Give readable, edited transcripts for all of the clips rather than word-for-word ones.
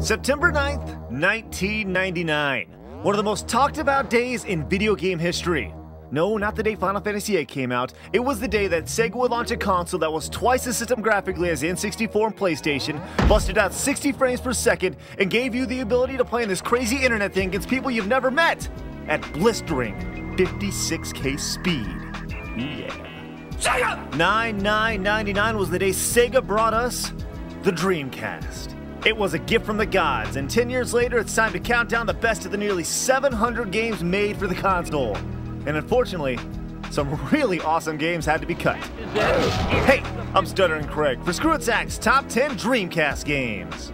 September 9th, 1999. One of the most talked about days in video game history. No, not the day Final Fantasy VIII came out. It was the day that Sega would launch a console that was twice the system graphically as the N64 and PlayStation, busted out 60 frames per second, and gave you the ability to play in this crazy internet thing against people you've never met at blistering 56K speed. Yeah. Sega! 9/9/99 was the day Sega brought us the Dreamcast. It was a gift from the gods, and 10 years later, it's time to count down the best of the nearly 700 games made for the console. And unfortunately, some really awesome games had to be cut. Hey, I'm Stuttering Craig for Screw It Zach's Top 10 Dreamcast Games.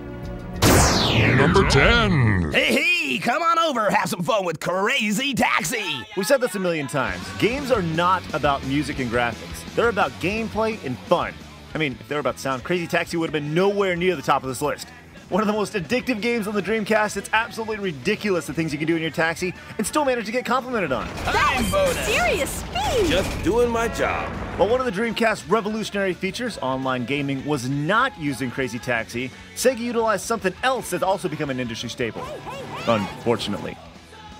Number 10. Hey, come on over, have some fun with Crazy Taxi. We've said this a million times. Games are not about music and graphics. They're about gameplay and fun. I mean, if they were about sound, Crazy Taxi would have been nowhere near the top of this list. One of the most addictive games on the Dreamcast. It's absolutely ridiculous the things you can do in your taxi and still manage to get complimented on. That was serious speed! Just doing my job. While one of the Dreamcast's revolutionary features, online gaming, was not using Crazy Taxi, Sega utilized something else that's also become an industry staple. Unfortunately.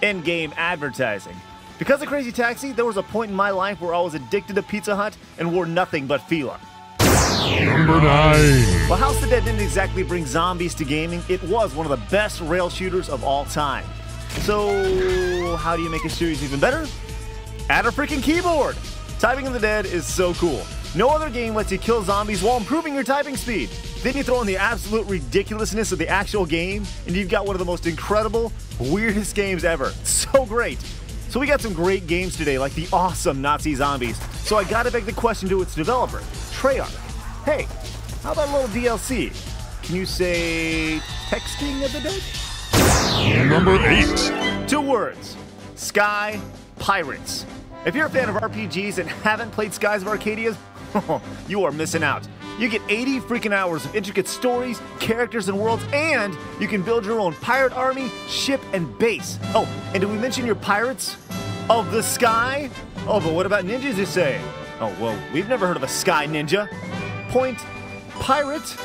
In-game advertising. Because of Crazy Taxi, there was a point in my life where I was addicted to Pizza Hut and wore nothing but Fila. Number 9. While House of the Dead didn't exactly bring zombies to gaming, it was one of the best rail shooters of all time. So, how do you make a series even better? Add a freaking keyboard! Typing in the Dead is so cool. No other game lets you kill zombies while improving your typing speed. Then you throw in the absolute ridiculousness of the actual game, and you've got one of the most incredible, weirdest games ever. So great. So we got some great games today, like the awesome Nazi Zombies. So I gotta beg the question to its developer, Treyarch. Hey, how about a little DLC? Can you say texting of the dead? Number 8. 2 words. Sky Pirates. If you're a fan of RPGs and haven't played Skies of Arcadia, you are missing out. You get 80 freaking hours of intricate stories, characters, and worlds, and you can build your own pirate army, ship, and base. Oh, and did we mention your pirates of the sky? Oh, but what about ninjas, you say? Oh, well, we've never heard of a sky ninja. Point, pirate,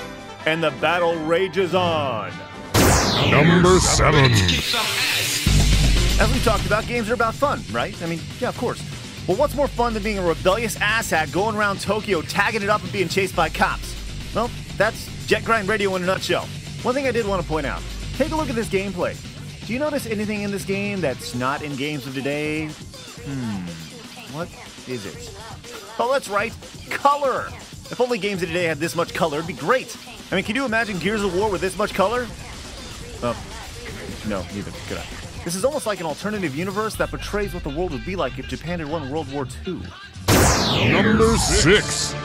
and the battle rages on. Number 7. As we talked about, games are about fun, right? I mean, yeah, of course. Well, what's more fun than being a rebellious asshat going around Tokyo, tagging it up and being chased by cops? Well, that's Jet Grind Radio in a nutshell. One thing I did want to point out, take a look at this gameplay. Do you notice anything in this game that's not in games of today? What is it? Oh, that's right, color. If only games of today had this much color, it'd be great. I mean, can you imagine Gears of War with this much color? Oh, no, neither could I. This is almost like an alternative universe that portrays what the world would be like if Japan had won World War II. Number 6.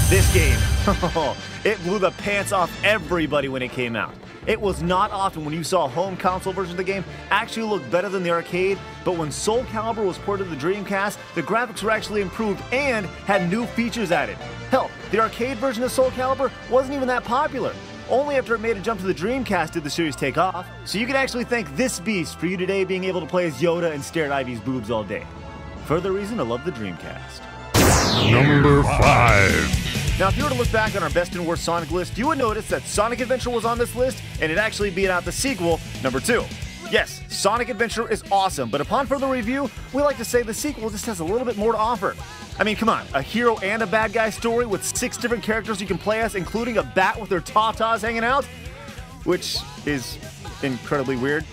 This game, it blew the pants off everybody when it came out. It was not often when you saw a home console version of the game actually look better than the arcade, but when Soul Calibur was ported to the Dreamcast, the graphics were actually improved and had new features added. Hell, the arcade version of Soul Calibur wasn't even that popular. Only after it made a jump to the Dreamcast did the series take off. So you can actually thank this beast for you today being able to play as Yoda and stare at Ivy's boobs all day. Further reason to love the Dreamcast. Number 5. Now, if you were to look back on our best and worst Sonic list, you would notice that Sonic Adventure was on this list, and it actually beat out the sequel, number 2. Yes, Sonic Adventure is awesome, but upon further review, we like to say the sequel just has a little bit more to offer. I mean, come on, a hero and a bad guy story with 6 different characters you can play as, including a bat with their tatas hanging out, which is incredibly weird.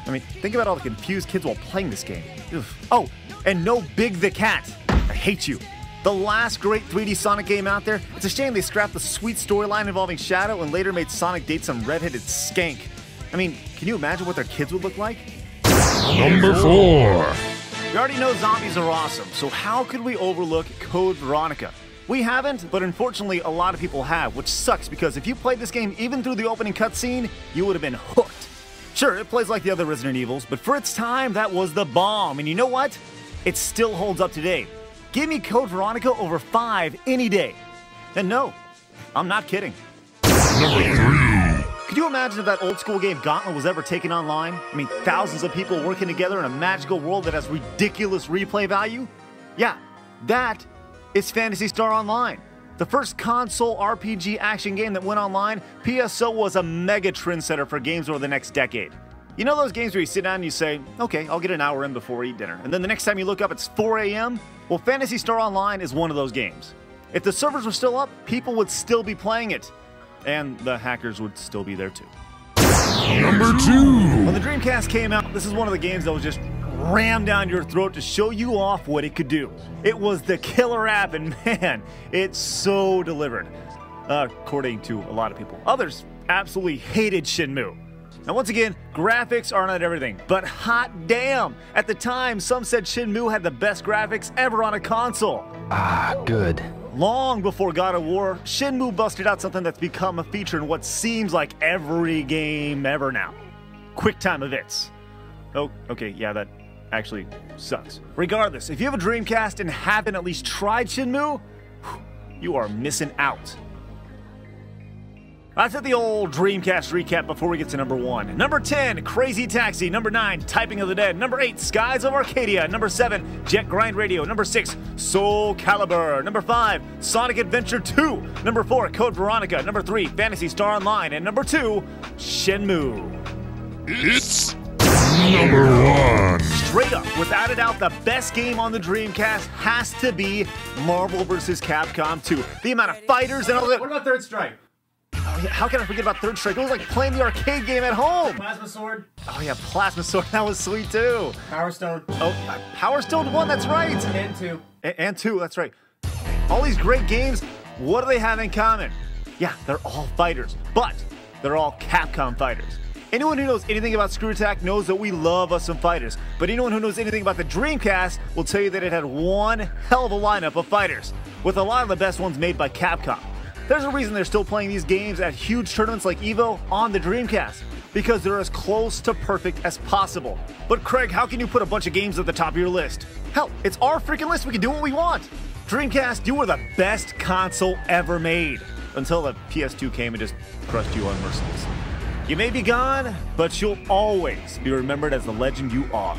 I mean, think about all the confused kids while playing this game. Oof. Oh, and no Big the Cat. I hate you. The last great 3D Sonic game out there. It's a shame they scrapped the sweet storyline involving Shadow and later made Sonic date some redheaded skank. I mean, can you imagine what their kids would look like? Number 4. We already know zombies are awesome, so how could we overlook Code Veronica? We haven't, but unfortunately a lot of people have, which sucks because if you played this game even through the opening cutscene, you would have been hooked. Sure, it plays like the other Resident Evils, but for its time, that was the bomb. And you know what? It still holds up today. Give me Code Veronica over 5 any day. And no, I'm not kidding. Number 3. Could you imagine if that old school game Gauntlet was ever taken online? I mean, thousands of people working together in a magical world that has ridiculous replay value? Yeah, that is Phantasy Star Online. The first console RPG action game that went online, PSO was a mega trendsetter for games over the next decade. You know those games where you sit down and you say, okay, I'll get an hour in before I eat dinner, and then the next time you look up it's 4 a.m.? Well, Phantasy Star Online is one of those games. If the servers were still up, people would still be playing it. And the hackers would still be there too. Number 2. When the Dreamcast came out, this is one of the games that was just rammed down your throat to show you off what it could do. It was the killer app, and man, it so delivered. According to a lot of people. Others absolutely hated Shenmue. Now once again, graphics are not everything, but hot damn! At the time, some said Shenmue had the best graphics ever on a console. Ah, good. Long before God of War, Shenmue busted out something that's become a feature in what seems like every game ever now. QuickTime events. Oh, okay, yeah, that actually sucks. Regardless, if you have a Dreamcast and haven't at least tried Shenmue, you are missing out. That's it, the old Dreamcast recap before we get to number 1. Number 10, Crazy Taxi. Number 9, Typing of the Dead. Number 8, Skies of Arcadia. Number 7, Jet Grind Radio. Number 6, Soul Calibur. Number 5, Sonic Adventure 2. Number 4, Code Veronica. Number 3, Phantasy Star Online. And number 2, Shenmue. It's number 1. Straight up, without a doubt, the best game on the Dreamcast has to be Marvel vs. Capcom 2. The amount of fighters and all that. What about Third Strike? Oh, yeah, how can I forget about Third Strike? It was like playing the arcade game at home. Plasma Sword? Oh yeah, Plasma Sword, that was sweet too. Power Stone? Oh, Power Stone 1, that's right. And 2. And 2, that's right. All these great games, what do they have in common? Yeah, they're all fighters, but they're all Capcom fighters. Anyone who knows anything about Screw Attack knows that we love us some fighters, but anyone who knows anything about the Dreamcast will tell you that it had one hell of a lineup of fighters, with a lot of the best ones made by Capcom. There's a reason they're still playing these games at huge tournaments like EVO on the Dreamcast, because they're as close to perfect as possible. But Craig, how can you put a bunch of games at the top of your list? Hell, it's our freaking list, we can do what we want. Dreamcast, you were the best console ever made, until the PS2 came and just crushed you unmercilessly. You may be gone, but you'll always be remembered as the legend you are.